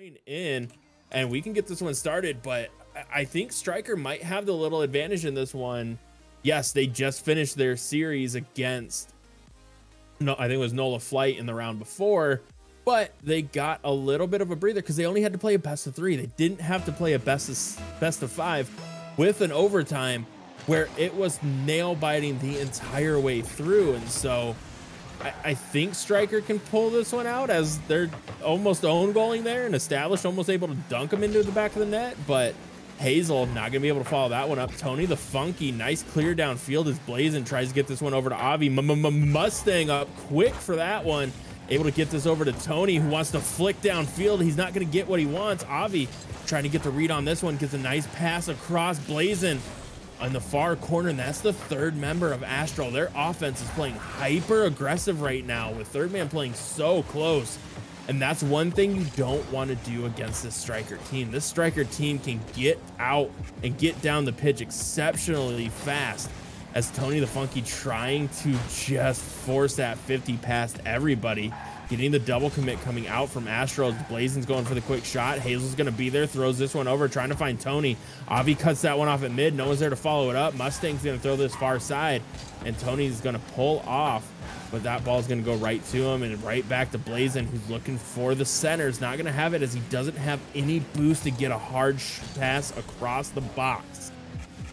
join in and we can get this one started, but I think Stryker might have the little advantage in this one. Yes, they just finished their series against, no, I think it was Nola Flight in the round before, but they got a little bit of a breather because they only had to play a best of 3. They didn't have to play a best of 5 with an overtime where it was nail biting the entire way through. And so I think Stryker can pull this one out as they're almost own goaling there and established, almost able to dunk them into the back of the net, but Hazel not gonna be able to follow that one up. Tony the Funky, nice clear downfield as Blazin tries to get this one over to Avi. Mustang up quick for that one, able to get this over to Tony, who wants to flick downfield. He's not gonna get what he wants. Avi trying to get the read on this one, gets a nice pass across. Blazin on the far corner, and that's the third member of Astral. Their offense is playing hyper aggressive right now with third man playing so close. And that's one thing you don't want to do against this Stryker team. This Stryker team can get out and get down the pitch exceptionally fast, as Tony the Funky trying to just force that 50 past everybody. Getting the double commit coming out from Astral. Blazin's going for the quick shot. Hazel's going to be there, throws this one over, trying to find Tony. Avi cuts that one off at mid. No one's there to follow it up. Mustang's going to throw this far side, and Tony's going to pull off, but that ball's going to go right to him and right back to Blazin, who's looking for the center. Is not going to have it as he doesn't have any boost to get a hard pass across the box.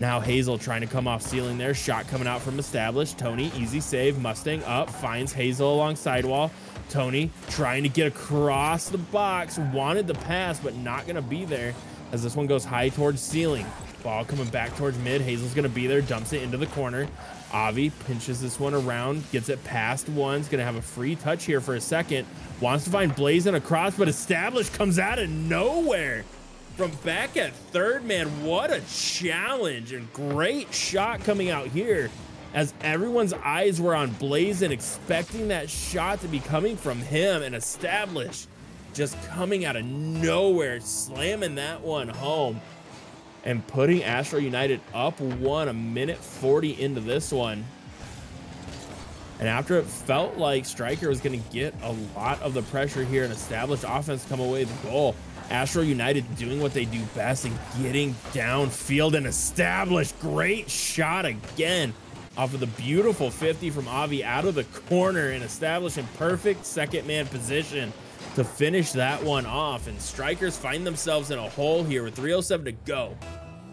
Now Hazel trying to come off ceiling there. Shot coming out from established. Tony, easy save. Mustang up, finds Hazel along sidewall. Tony trying to get across the box, wanted the pass, but not going to be there as this one goes high towards ceiling. Ball coming back towards mid. Hazel's going to be there, dumps it into the corner. Avi pinches this one around, gets it past one's going to have a free touch here for a second. Wants to find Blazin across, but established comes out of nowhere from back at third man. What a challenge, and great shot coming out here as everyone's eyes were on Blazin, expecting that shot to be coming from him, and established just coming out of nowhere, slamming that one home and putting Astral United up 1, a minute 40 into this one. And after it felt like Stryker was going to get a lot of the pressure here and established offense come away with the goal, Astral United doing what they do best and getting downfield, and established great shot again off of the beautiful 50 from Avi out of the corner, and establishing perfect second man position to finish that one off. And Strikers find themselves in a hole here with 3:07 to go.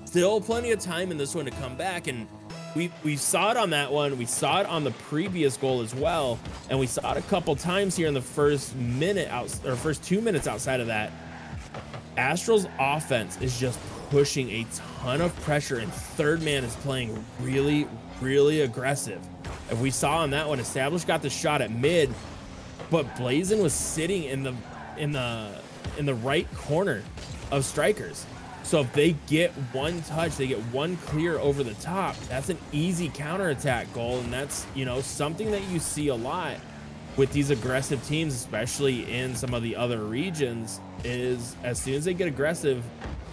Still plenty of time in this one to come back, and we saw it on that one. We saw it on the previous goal as well, and we saw it a couple times here in the first minute or first 2 minutes outside of that. Astral's offense is just pushing a ton of pressure, and third man is playing really aggressive. If we saw on that one, established got the shot at mid, but Blazin was sitting in the right corner of Strikers. So if they get one touch, they get one clear over the top, that's an easy counterattack goal. And that's, you know, something that you see a lot with these aggressive teams, especially in some of the other regions, is as soon as they get aggressive,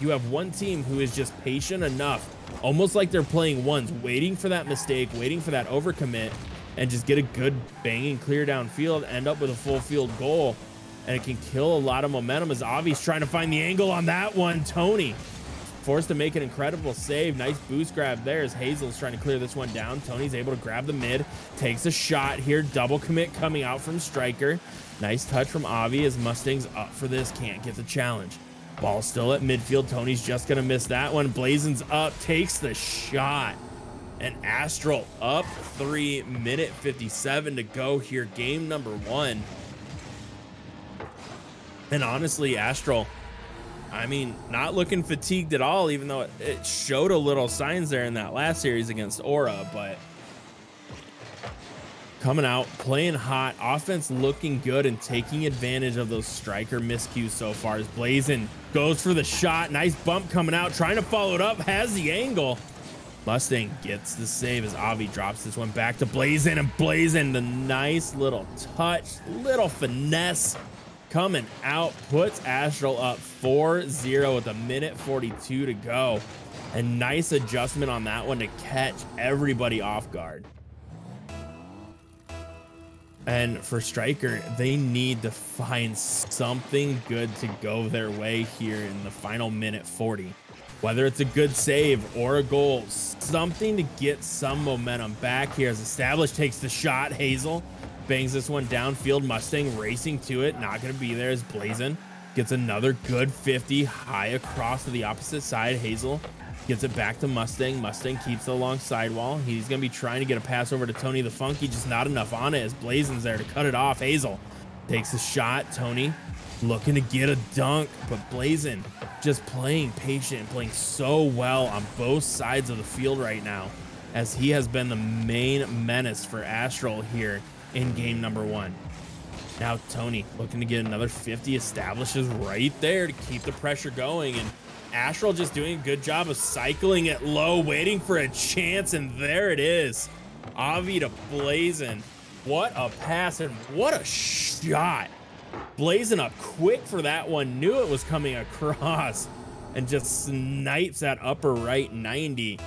you have one team who is just patient enough, almost like they're playing ones, waiting for that mistake, waiting for that overcommit, and just get a good banging clear downfield, end up with a full field goal. And it can kill a lot of momentum as Avi's trying to find the angle on that one. Tony forced to make an incredible save. Nice boost grab there as Hazel's trying to clear this one down. Tony's able to grab the mid, takes a shot here. Double commit coming out from Stryker. Nice touch from Avi as Mustang's up for this, can't get the challenge. Ball still at midfield. Tony's just gonna miss that one. Blazin's up, takes the shot. And Astral up 3, minute 57 to go here. Game number 1. And honestly, Astral, I mean, not looking fatigued at all, even though it showed a little signs there in that last series against Aura, but coming out, playing hot, offense looking good and taking advantage of those Stryker miscues so far as Blazin goes for the shot. Nice bump coming out, trying to follow it up, has the angle. Mustang gets the save as Avi drops this one back to Blazin, and Blazin, the nice little touch, little finesse coming out, puts Astral up 4-0 with a minute 42 to go. A nice adjustment on that one to catch everybody off guard. And for Stryker, they need to find something good to go their way here in the final minute 40. Whether it's a good save or a goal, something to get some momentum back here as Established takes the shot. Hazel bangs this one downfield. Mustang racing to it. Not going to be there as Blazin gets another good 50 high across to the opposite side. Hazel gets it back to Mustang. Mustang keeps it along sidewall. He's going to be trying to get a pass over to Tony the Funky, just not enough on it as Blazin's there to cut it off. Hazel takes a shot. Tony looking to get a dunk, but Blazin just playing patient, playing so well on both sides of the field right now, as he has been the main menace for Astral here in game number 1. Now Tony looking to get another 50, establishes right there to keep the pressure going, and Astral just doing a good job of cycling it low, waiting for a chance, and there it is. Avi to Blazin. What a pass and what a shot. Blazin up quick for that one, knew it was coming across, and just snipes that upper right 90.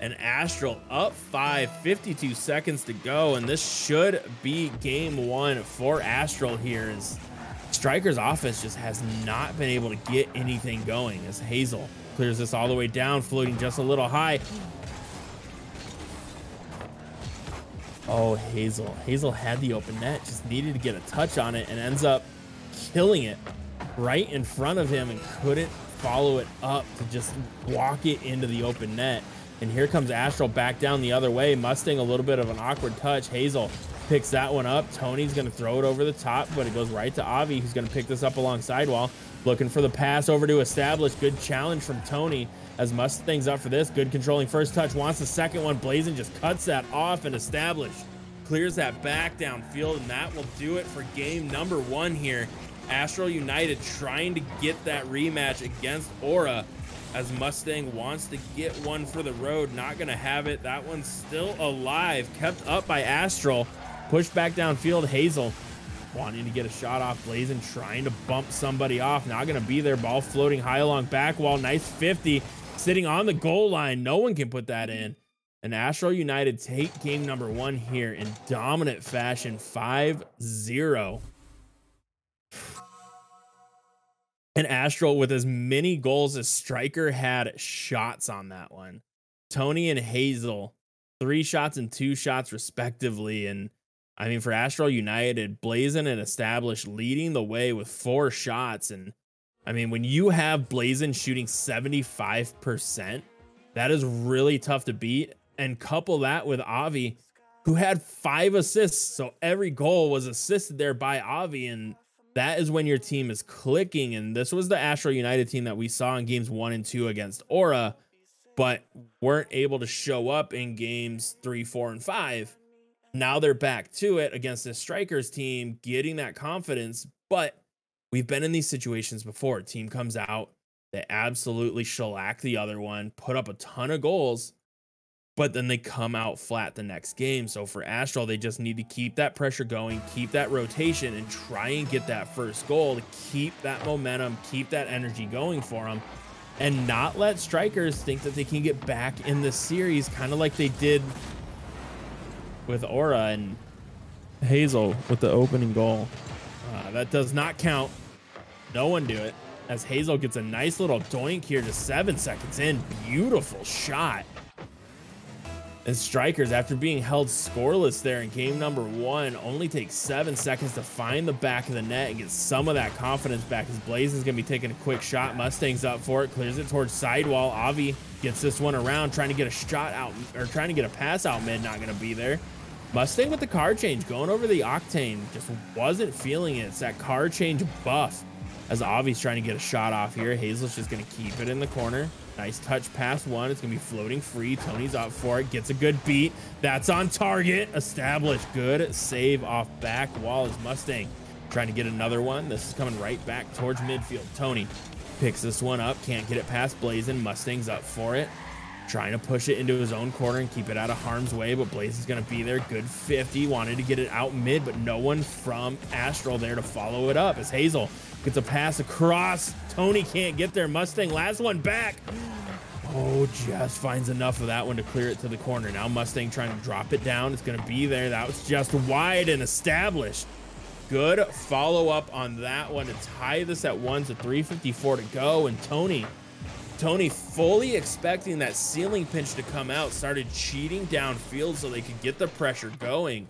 And Astral up 5, 52 seconds to go, and this should be game 1 for Astral here, as Stryker's offense just has not been able to get anything going, as Hazel clears this all the way down, floating just a little high. Oh, Hazel had the open net, just needed to get a touch on it, and ends up killing it right in front of him and couldn't follow it up to just walk it into the open net. And here comes Astral back down the other way. Mustang a little bit of an awkward touch. Hazel picks that one up. Tony's going to throw it over the top, but it goes right to Avi, who's going to pick this up along sidewall. Looking for the pass over to Establish. Good challenge from Tony as Mustang's up for this. Good controlling first touch. Wants the second one. Blazin just cuts that off, and Establish clears that back downfield, and that will do it for game number 1 here. Astral United trying to get that rematch against Aura, as Mustang wants to get one for the road. Not going to have it. That one's still alive. Kept up by Astral. Pushed back downfield. Hazel wanting to get a shot off. Blazin trying to bump somebody off. Not going to be there. Ball floating high along back wall. Nice 50. Sitting on the goal line. No one can put that in. And Astral United take game number 1 here in dominant fashion. 5-0. And Astral with as many goals as Stryker had shots on that one. Tony and Hazel, 3 shots and 2 shots respectively. And I mean, for Astral United, Blazin and Established leading the way with 4 shots. And I mean, when you have Blazin shooting 75%, that is really tough to beat. And couple that with Avi, who had 5 assists. So every goal was assisted there by Avi, and that is when your team is clicking. And this was the Astral United team that we saw in games 1 and 2 against Aura, but weren't able to show up in games 3, 4, and 5. Now they're back to it against the Strikers team, getting that confidence. But we've been in these situations before. Team comes out, they absolutely shellac the other one, put up a ton of goals, but then they come out flat the next game. So for Astral, they just need to keep that pressure going, keep that rotation, and try and get that first goal to keep that momentum, keep that energy going for them, and not let Strikers think that they can get back in this series, kind of like they did with Aura. And Hazel with the opening goal. That does not count. No one do it, as Hazel gets a nice little doink here to 7 seconds in. Beautiful shot. And Strikers, after being held scoreless there in game number 1, only takes 7 seconds to find the back of the net and get some of that confidence back, as Blazin's going to be taking a quick shot. Mustang's up for it, clears it towards sidewall. Avi gets this one around, trying to get a shot out, or trying to get a pass out mid, not going to be there. Mustang with the car change, going over the Octane, just wasn't feeling it. It's that car change buff, as Avi's trying to get a shot off here. Hazel's just going to keep it in the corner. Nice touch past one. It's going to be floating free. Tony's up for it. Gets a good beat. That's on target. Established. Good save off back wall as Mustang trying to get another one. This is coming right back towards midfield. Tony picks this one up. Can't get it past Blazin. Mustang's up for it. Trying to push it into his own corner and keep it out of harm's way, but Blazin's going to be there. Good 50. Wanted to get it out mid, but no one from Astral there to follow it up, as Hazel gets a pass across. Tony can't get there. Mustang last one back. Oh, just finds enough of that one to clear it to the corner. Now Mustang trying to drop it down. It's going to be there. That was just wide and established. Good follow-up on that one to tie this at 1 to 3:54 to go. And Tony fully expecting that ceiling pinch to come out, started cheating downfield so they could get the pressure going.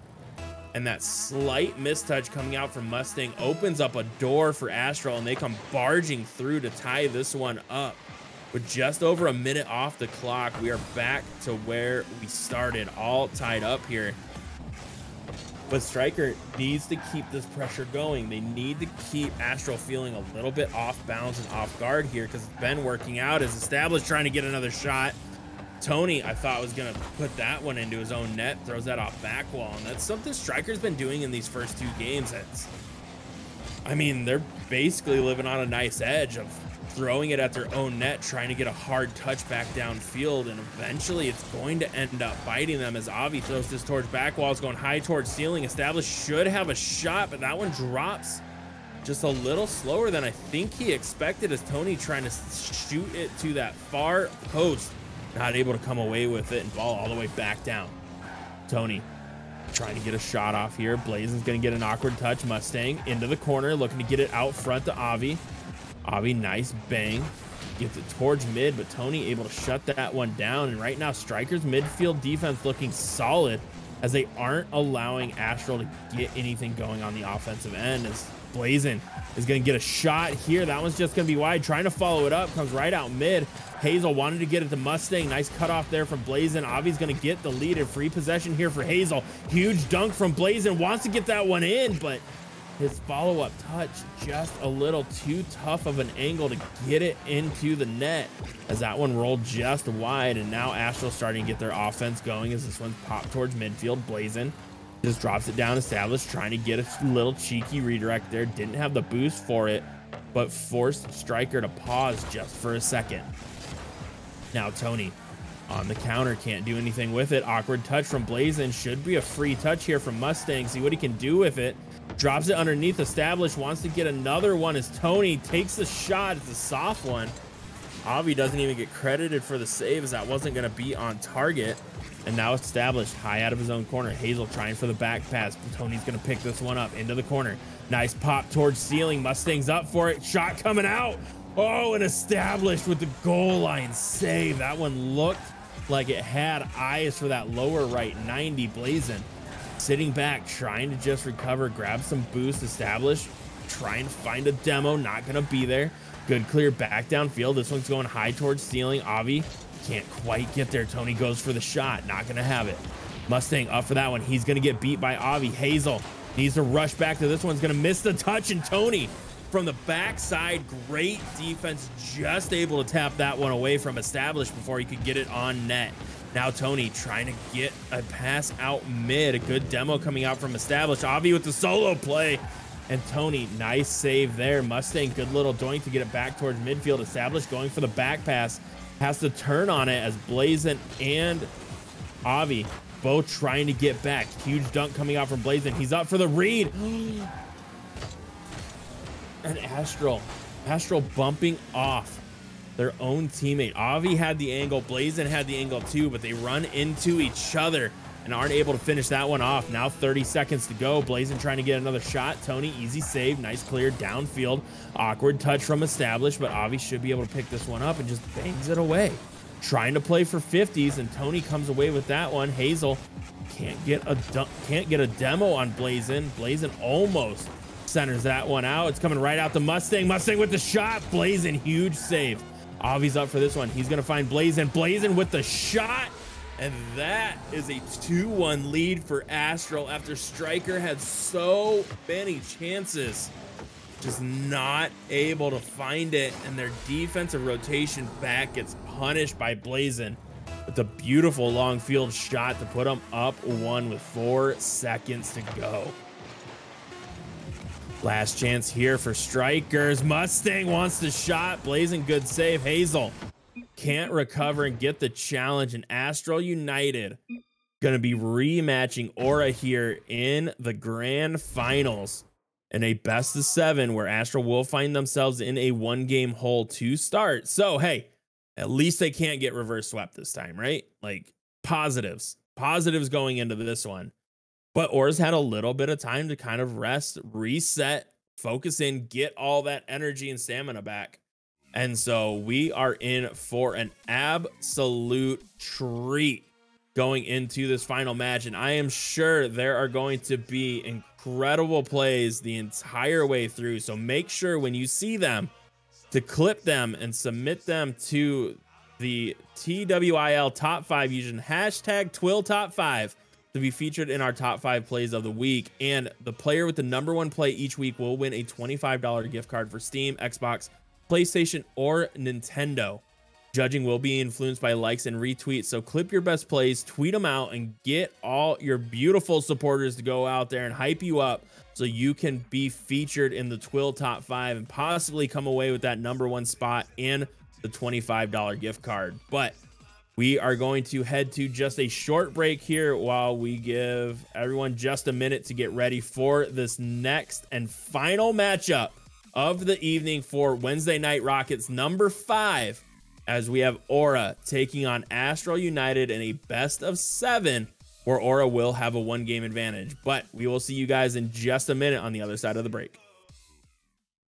And that slight mistouch coming out from Mustang opens up a door for Astral, and they come barging through to tie this one up. With just over a minute off the clock, we are back to where we started, all tied up here. But Stryker needs to keep this pressure going. They need to keep Astral feeling a little bit off balance and off guard here, because it's been working out. As Established trying to get another shot. Tony, I thought, was going to put that one into his own net, throws that off back wall. And that's something Stryker's been doing in these first 2 games. I mean, they're basically living on a nice edge of throwing it at their own net, trying to get a hard touch back downfield, and eventually it's going to end up biting them as Avi throws this towards back wall. It's going high towards ceiling. Established should have a shot, but that one drops just a little slower than I think he expected, as Tony trying to shoot it to that far post, not able to come away with it, and ball all the way back down. Tony trying to get a shot off here. Blazen's going to get an awkward touch. Mustang into the corner, looking to get it out front to Avi. Avi, nice bang, gets it towards mid, but Tony able to shut that one down. And right now, Stryker's midfield defense looking solid, as they aren't allowing Astral to get anything going on the offensive end, as Blazen is going to get a shot here. That one's just going to be wide. Trying to follow it up, comes right out mid. Hazel wanted to get it to Mustang. Nice cutoff there from Blazen. Avi's going to get the lead in free possession here for Hazel. Huge dunk from Blazen. Wants to get that one in, but his follow-up touch just a little too tough of an angle to get it into the net, as that one rolled just wide. And now Astral starting to get their offense going as this one's popped towards midfield. Blazen just drops it down. Established trying to get a little cheeky redirect there. Didn't have the boost for it, but forced Stryker to pause just for a second. Now Tony on the counter, can't do anything with it. Awkward touch from Blazen. Should be a free touch here from Mustang. See what he can do with it. Drops it underneath. Established wants to get another one as Tony takes the shot. It's a soft one. Avi doesn't even get credited for the save, as that wasn't going to be on target. And now Established high out of his own corner. Hazel trying for the back pass. Tony's going to pick this one up into the corner. Nice pop towards ceiling. Mustang's up for it. Shot coming out. Oh, and Established with the goal line save. That one looked like it had eyes for that lower right 90. Blazen sitting back, trying to just recover, grab some boost. Established trying to find a demo, not gonna be there. Good clear back downfield. This one's going high towards ceiling. Avi can't quite get there. Tony goes for the shot, not gonna have it. Mustang up for that one. He's gonna get beat by Avi. Hazel needs to rush back to this one's gonna miss the touch, and Tony from the backside, great defense, just able to tap that one away from Established before he could get it on net. Now Tony trying to get a pass out mid. A good demo coming out from Established. Avi with the solo play, and Tony, nice save there. Mustang, good little doink to get it back towards midfield. Established going for the back pass, has to turn on it as Blazen and Avi both trying to get back. Huge dunk coming out from Blazen. He's up for the read. And Astral bumping off their own teammate. Avi had the angle, Blazen had the angle too, but they run into each other and aren't able to finish that one off. Now 30 seconds to go. Blazen trying to get another shot. Tony, easy save, nice clear downfield. Awkward touch from Established, but Avi should be able to pick this one up and just bangs it away. Trying to play for 50s, and Tony comes away with that one. Hazel can't get a demo on Blazen. Blazen almost centers that one out. It's coming right out to Mustang. Mustang with the shot. Blazen, huge save. Avi's up for this one. He's gonna find Blazen. Blazen with the shot, and that is a 2-1 lead for Astral after Stryker had so many chances, just not able to find it, and their defensive rotation back gets punished by Blazen with a beautiful long field shot to put them up 1 with 4 seconds to go. Last chance here for Strikers. Mustang wants the shot. Blazen, good save. Hazel can't recover and get the challenge, and Astral United going to be rematching Aura here in the grand finals in a best of 7, where Astral will find themselves in a 1-game hole to start. So, hey, At least they can't get reverse swept this time, right? Like positives going into this one. But Aura's had a little bit of time to kind of rest, reset, focus in, get all that energy and stamina back. And so we are in for an absolute treat going into this final match. And I am sure there are going to be incredible plays the entire way through. So make sure when you see them to clip them and submit them to the TWIL Top 5 using hashtag Twill Top 5 to be featured in our top 5 plays of the week. And the player with the #1 play each week will win a $25 gift card for Steam, Xbox, PlayStation, or Nintendo. Judging will be influenced by likes and retweets. So clip your best plays, tweet them out, and get all your beautiful supporters to go out there and hype you up so you can be featured in the Twill Top 5 and possibly come away with that #1 spot and the $25 gift card. But we are going to head to just a short break here while we give everyone just a minute to get ready for this next and final matchup of the evening for Wednesday Night Rockets #5, as we have Aura taking on Astral United in a best of 7, where Aura will have a 1-game advantage. But we will see you guys in just a minute on the other side of the break.